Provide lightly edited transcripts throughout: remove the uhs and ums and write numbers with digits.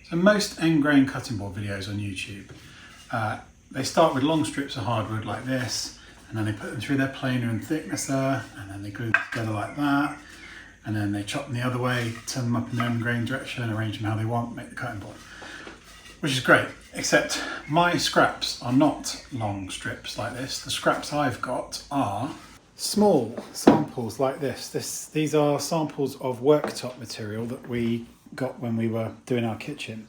So most end grain cutting board videos on YouTube, they start with long strips of hardwood like this, and then they put them through their planer and thicknesser, and then they glue them together like that, and then they chop them the other way, turn them up in their end grain direction, arrange them how they want, make the cutting board. Which is great, except my scraps are not long strips like this. The scraps I've got are small samples like this. These are samples of worktop material that we got when we were doing our kitchen.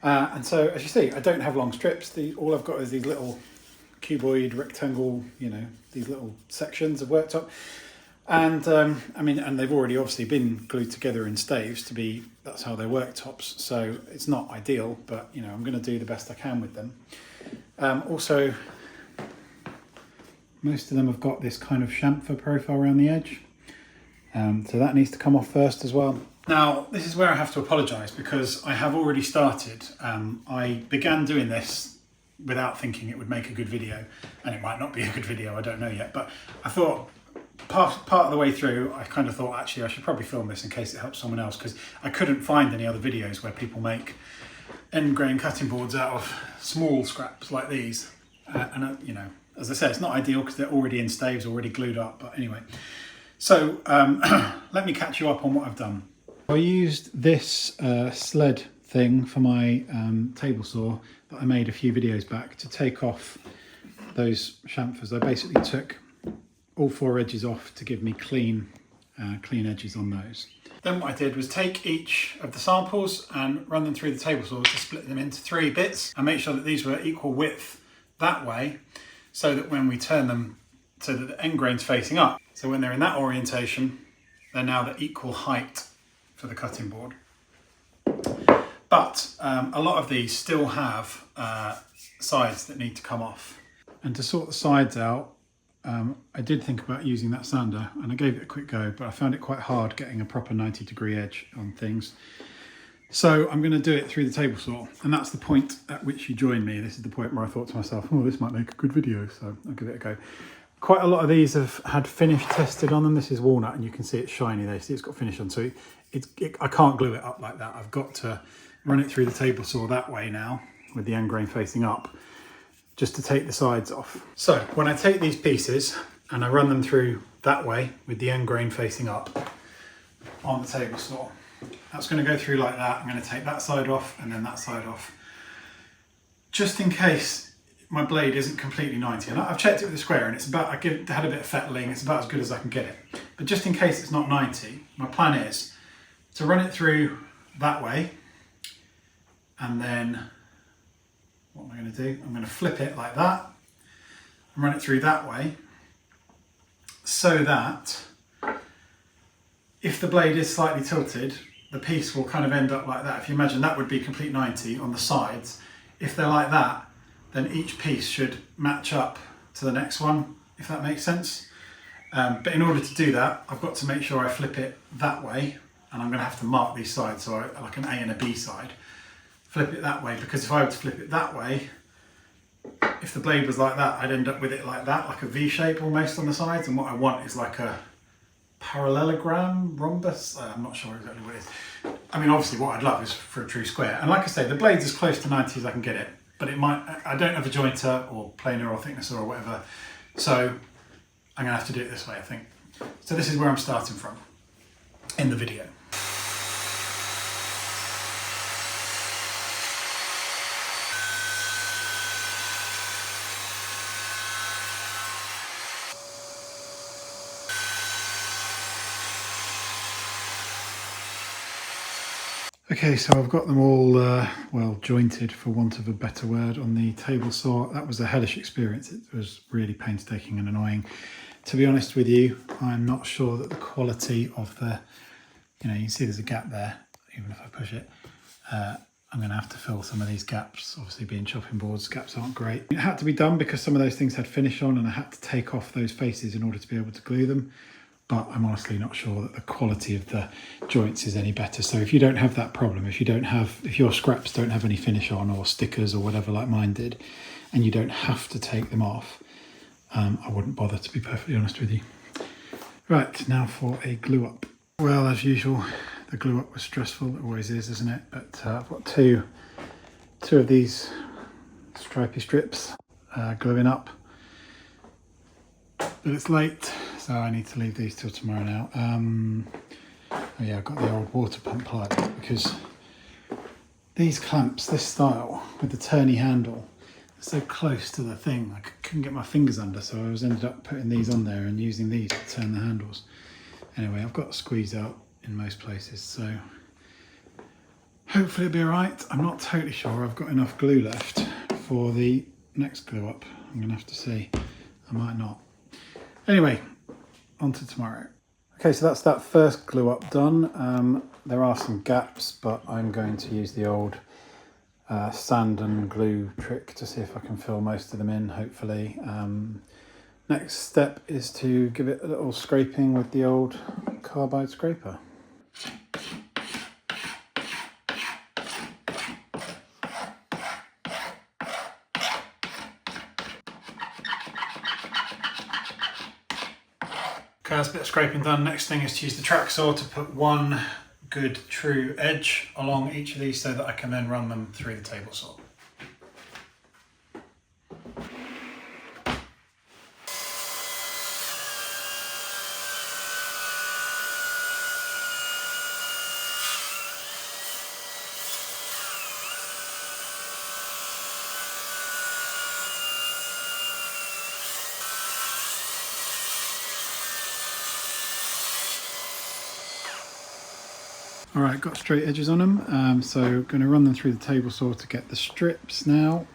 And so, as you see, I don't have long strips. All I've got is these little cuboid, rectangle, these little sections of worktop. And and they've already obviously been glued together in staves that's how they're worktops. So it's not ideal, but I'm going to do the best I can with them. Also, most of them have got this kind of chamfer profile around the edge. So that needs to come off first as well. Now, this is where I have to apologise because I have already started. I began doing this without thinking it would make a good video, and it might not be a good video, I don't know yet, but I thought part of the way through, I kind of thought, actually, I should probably film this in case it helps someone else, because I couldn't find any other videos where people make end grain cutting boards out of small scraps like these. As I said, it's not ideal because they're already in staves, already glued up, but anyway. So let me catch you up on what I've done. I used this sled thing for my table saw that I made a few videos back to take off those chamfers. I basically took all 4 edges off to give me clean edges on those. Then what I did was take each of the samples and run them through the table saw to split them into 3 bits and make sure that these were equal width that way, so that when we turn them so that the end grain's facing up, so when they're in that orientation, they're now the equal height for the cutting board. But a lot of these still have sides that need to come off. And to sort the sides out, I did think about using that sander and I gave it a quick go, but I found it quite hard getting a proper 90-degree edge on things. So I'm going to do it through the table saw, and that's the point at which you join me. This is the point where I thought to myself, oh, this might make a good video, so I'll give it a go. Quite a lot of these have had finish tested on them. This is walnut, and you can see it's shiny there. See, it's got finish on, so I can't glue it up like that. I've got to run it through the table saw that way now, with the end grain facing up, just to take the sides off. So when I take these pieces and I run them through that way with the end grain facing up on the table saw, that's going to go through like that. I'm going to take that side off and then that side off, just in case my blade isn't completely 90. And I've checked it with a square and it's about, I had a bit of fettling, it's about as good as I can get it. But just in case it's not 90, my plan is to run it through that way, and then what am I going to do? I'm going to flip it like that and run it through that way, so that if the blade is slightly tilted, the piece will kind of end up like that. If you imagine that would be complete 90 on the sides. If they're like that, then each piece should match up to the next one, if that makes sense. But in order to do that, I've got to make sure I flip it that way, and I'm going to have to mark these sides, so like an A and a B side. Flip it that way, because if I were to flip it that way, if the blade was like that, I'd end up with it like that, like a V shape almost on the sides, and what I want is like a parallelogram, rhombus, I'm not sure exactly what it is. I mean, obviously what I'd love is for a true square, and like I say, the blade's as close to 90 as I can get it, but it might, I don't have a jointer or planer or thicknesser or whatever, so I'm gonna have to do it this way, I think. So this is where I'm starting from in the video. Okay, so I've got them all, well, jointed for want of a better word on the table saw. That was a hellish experience. It was really painstaking and annoying. To be honest with you, I'm not sure that the quality of the, you can see there's a gap there, even if I push it. I'm going to have to fill some of these gaps. Obviously, being chopping boards, gaps aren't great. It had to be done because some of those things had finish on and I had to take off those faces in order to be able to glue them. But I'm honestly not sure that the quality of the joints is any better. So if you don't have that problem, if your scraps don't have any finish on or stickers or whatever like mine did, and you don't have to take them off, I wouldn't bother, to be perfectly honest with you. Right, now for a glue up. Well, as usual, The glue up was stressful, it always is, isn't it? But I've got two of these stripy strips gluing up. But it's late, so I need to leave these till tomorrow now. Oh yeah, I've got the old water pump pliers because these clamps, this style, with the turny handle, are so close to the thing, I couldn't get my fingers under, so I ended up putting these on there and using these to turn the handles. Anyway, I've got to squeeze out in most places, so hopefully it'll be alright. I'm not totally sure I've got enough glue left for the next glue up. I'm going to have to see. I might not. Anyway, on to tomorrow. Okay, so that's that first glue up done. There are some gaps, but I'm going to use the old sand and glue trick to see if I can fill most of them in, hopefully. Next step is to give it a little scraping with the old carbide scraper. Okay, that's a bit of scraping done. Next thing is to use the track saw to put one good true edge along each of these so that I can then run them through the table saw. Alright, got straight edges on them, so going to run them through the table saw to get the strips now.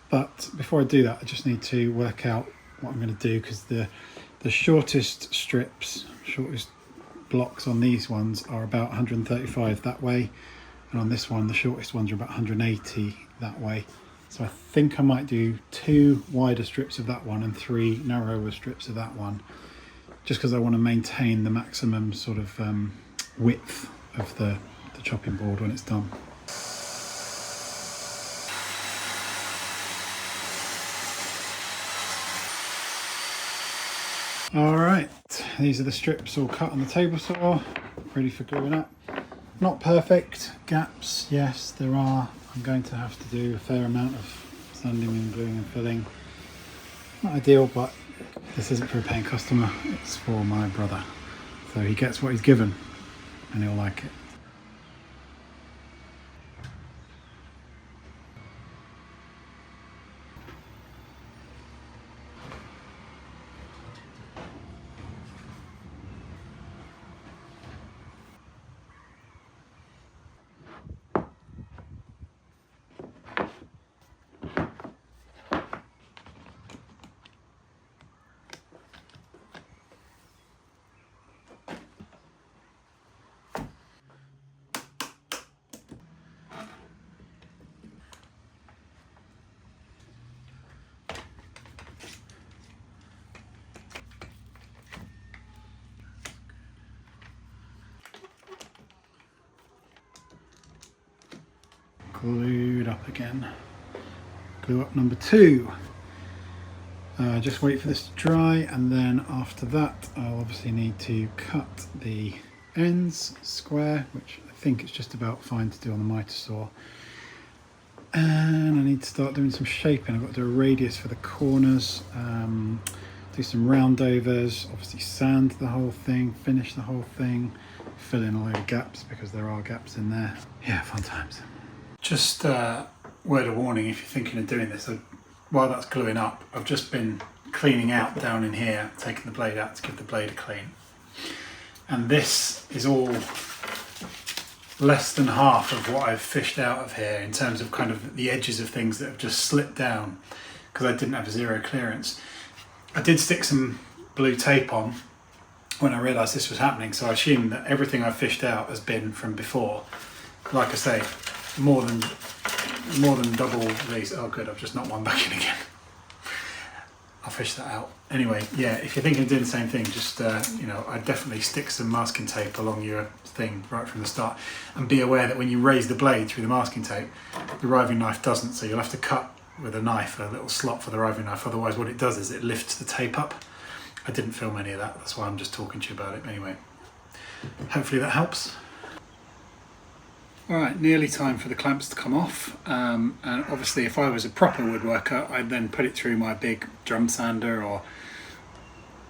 But before I do that, I just need to work out what I'm going to do, because the shortest strips, shortest blocks on these ones are about 135 that way, and on this one the shortest ones are about 180 that way. So I think I might do 2 wider strips of that one and 3 narrower strips of that one, just because I want to maintain the maximum sort of width of the chopping board when it's done. Alright, these are the strips all cut on the table saw, ready for gluing up. Not perfect, gaps, yes there are. I'm going to have to do a fair amount of sanding and gluing and filling. Not ideal, but this isn't for a paying customer, it's for my brother. So he gets what he's given and he'll like it. Glued up again. Glue up number 2. Just wait for this to dry, and then after that I'll obviously need to cut the ends square, which I think it's just about fine to do on the miter saw. And I need to start doing some shaping. I've got to do a radius for the corners, do some roundovers, obviously sand the whole thing, finish the whole thing, fill in all the gaps because there are gaps in there. Yeah, fun times. Just word of warning, if you're thinking of doing this, while that's gluing up, I've just been cleaning out down in here, taking the blade out to give the blade a clean. And this is all less than half of what I've fished out of here in terms of kind of the edges of things that have just slipped down because I didn't have zero clearance. I did stick some blue tape on when I realised this was happening, so I assume that everything I've fished out has been from before. Like I say, more than double these. Oh good, I've just knocked one back in again. I'll fish that out. Anyway, yeah, if you're thinking of doing the same thing, just, you know, I'd definitely stick some masking tape along your thing right from the start, and be aware that when you raise the blade through the masking tape, the riving knife doesn't, so you'll have to cut with a knife, a little slot for the riving knife, otherwise what it does is it lifts the tape up. I didn't film any of that, that's why I'm just talking to you about it. Anyway, hopefully that helps. All right, nearly time for the clamps to come off. And obviously if I was a proper woodworker, I'd then put it through my big drum sander or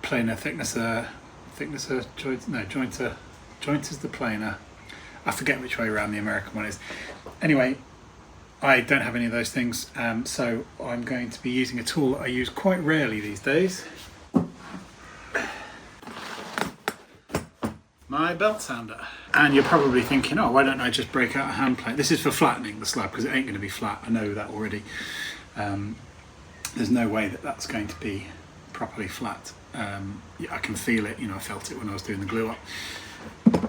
planer thicknesser, jointer's the planer. I forget which way around the American one is. Anyway, I don't have any of those things, so I'm going to be using a tool that I use quite rarely these days. My belt sander. And you're probably thinking, oh, why don't I just break out a hand plane? This is for flattening the slab because it ain't going to be flat. I know that already. There's no way that that's going to be properly flat. I can feel it, I felt it when I was doing the glue up.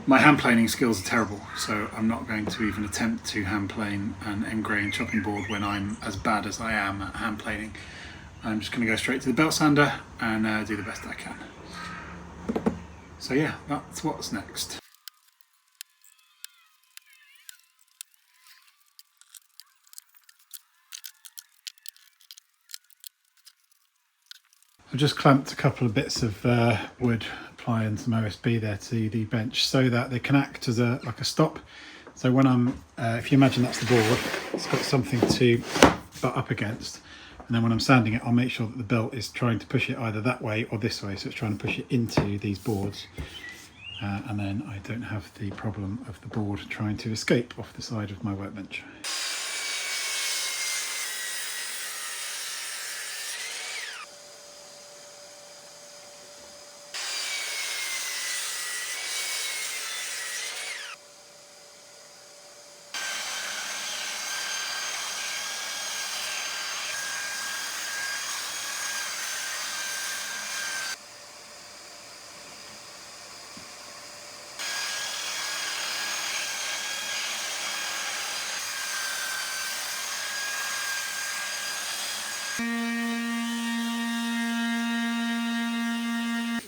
My hand planing skills are terrible, so I'm not going to even attempt to hand plane an end grain chopping board when I'm as bad as I am at hand planing. I'm just going to go straight to the belt sander and do the best I can. So yeah, that's what's next. I've just clamped a couple of bits of wood, applying some OSB there to the bench so that they can act as like a stop. So when I'm, if you imagine that's the board, it's got something to butt up against. And then when I'm sanding it, I'll make sure that the belt is trying to push it either that way or this way. So it's trying to push it into these boards. And then I don't have the problem of the board trying to escape off the side of my workbench.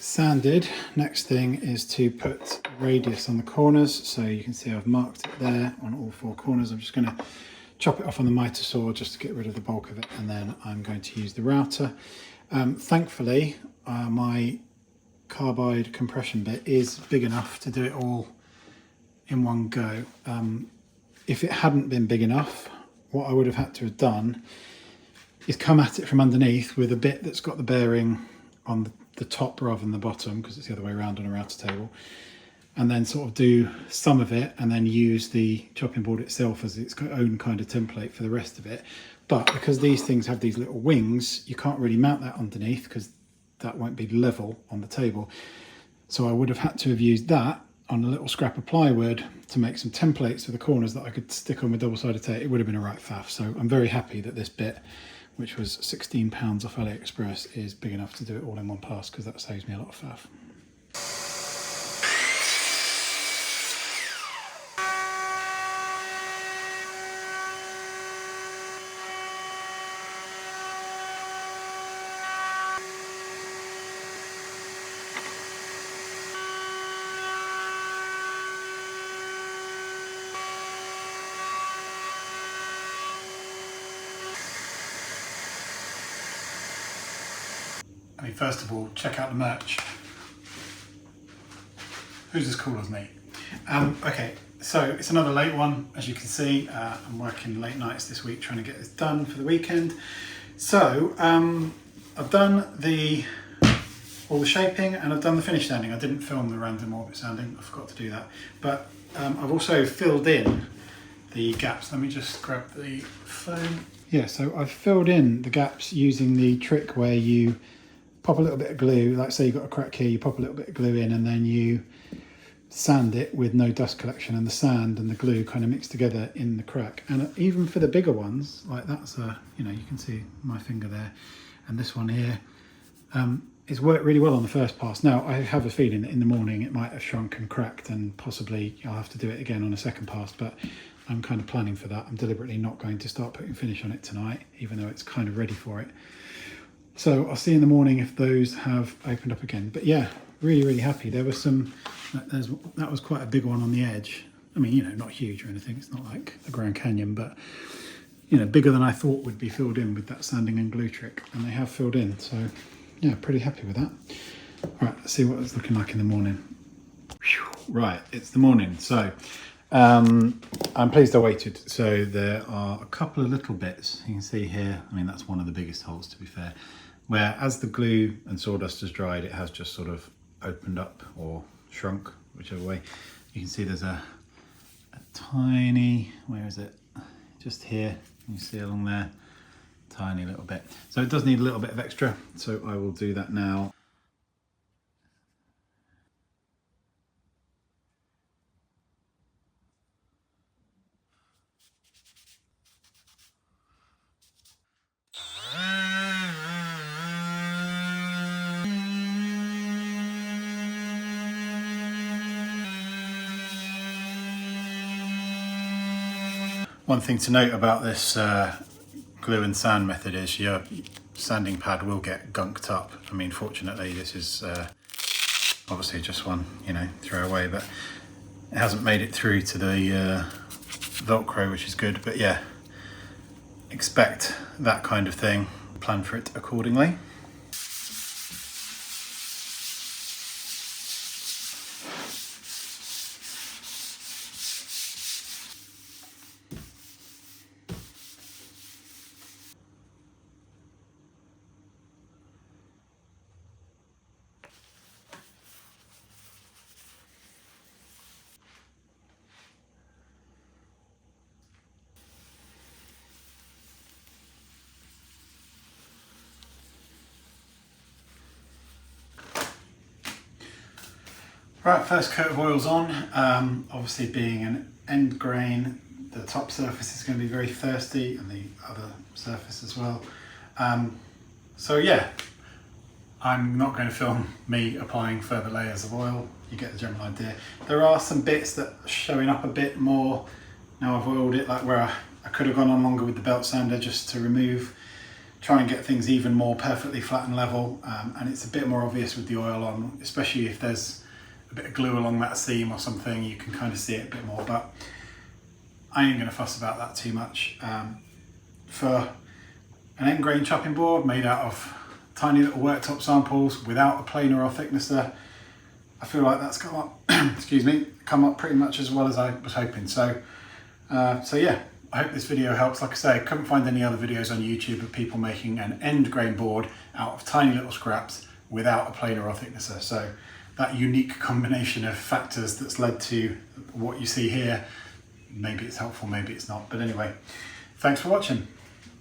Sanded. Next thing is to put radius on the corners, so you can see I've marked it there on all four corners. I'm just going to chop it off on the miter saw just to get rid of the bulk of it, and then I'm going to use the router. Thankfully my carbide compression bit is big enough to do it all in one go. If it hadn't been big enough, what I would have had to have done is come at it from underneath with a bit that's got the bearing on the top rather than the bottom, because it's the other way around on a router table, and then sort of do some of it and then use the chopping board itself as its own kind of template for the rest of it. But because these things have these little wings, you can't really mount that underneath because that won't be level on the table. So I would have had to have used that on a little scrap of plywood to make some templates for the corners that I could stick on with double-sided tape. It would have been a right faff. So I'm very happy that this bit, which was £16 off AliExpress, is big enough to do it all in one pass, because that saves me a lot of faff. I mean, first of all, check out the merch. Who's as cool as me? Okay, so it's another late one, as you can see. I'm working late nights this week trying to get this done for the weekend. So I've done all the shaping and I've done the finish sanding. I didn't film the random orbit sanding, I forgot to do that. But I've also filled in the gaps. Let me just grab the phone. Yeah, so I've filled in the gaps using the trick where you pop a little bit of glue, like say you've got a crack here, you pop a little bit of glue in and then you sand it with no dust collection, and the sand and the glue kind of mix together in the crack. And even for the bigger ones, like that's you can see my finger there, and this one here, it's worked really well on the first pass. Now I have a feeling that in the morning it might have shrunk and cracked, and possibly I'll have to do it again on a second pass, but I'm kind of planning for that. I'm deliberately not going to start putting finish on it tonight, even though it's kind of ready for it. So I'll see in the morning if those have opened up again. But yeah, really, really happy. There was some, that was quite a big one on the edge. I mean, not huge or anything. It's not like the Grand Canyon, but, bigger than I thought would be filled in with that sanding and glue trick. And they have filled in. So yeah, pretty happy with that. All right, let's see what it's looking like in the morning. Right, it's the morning. So I'm pleased I waited. So there are a couple of little bits you can see here. I mean, that's one of the biggest holes, to be fair, where as the glue and sawdust has dried, it has just sort of opened up or shrunk, whichever way. You can see there's a tiny, where is it? Just here, you see along there, tiny little bit. So it does need a little bit of extra, so I will do that now. One thing to note about this glue and sand method is your sanding pad will get gunked up. I mean, fortunately, this is obviously just one, you know, throw away, but it hasn't made it through to the Velcro, which is good. But yeah, expect that kind of thing. Plan for it accordingly. Right, first coat of oil's on. Obviously being an end grain, the top surface is going to be very thirsty and the other surface as well. So yeah, I'm not going to film me applying further layers of oil. You get the general idea. There are some bits that are showing up a bit more now I've oiled it, like where I could have gone on longer with the belt sander just to try and get things even more perfectly flat and level. And it's a bit more obvious with the oil on, especially if there's a bit of glue along that seam or something, you can kind of see it a bit more, but I ain't gonna fuss about that too much. For an end grain chopping board made out of tiny little worktop samples without a planer or thicknesser, I feel like that's come up, excuse me, come up pretty much as well as I was hoping. So yeah, I hope this video helps. Like I say, I couldn't find any other videos on YouTube of people making an end grain board out of tiny little scraps without a planer or thicknesser. So that unique combination of factors that's led to what you see here, maybe it's helpful, maybe it's not. But anyway, thanks for watching.